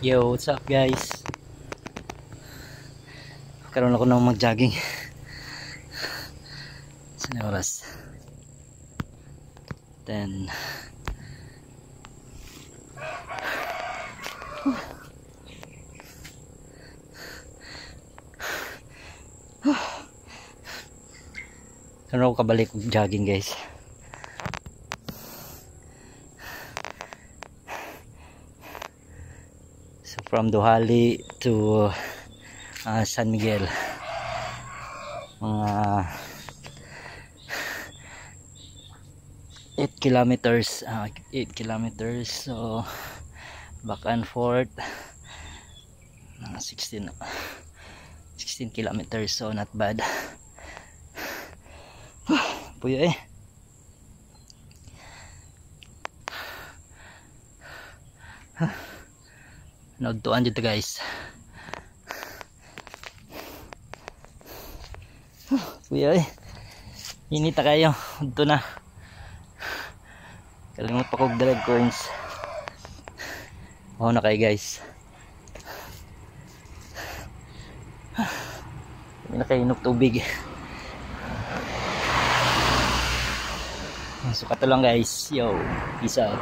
Yo, what's up guys? Karoon ako ng mag-jogging. Saan na oras? 10. Karoon ako kabalik jogging guys. So from Duhali to San Miguel, mga 8 kilometers, 8 kilometers, so back and forth, 16 kilometers, so not bad. Puyo eh. Naudtuan dito guys. Puyo eh. Inita kayo. Udto na. Kalimut pa kong drag coins. Oo na kayo guys. Hindi na kayo inog tubig. So kato lang guys. Yo, peace out.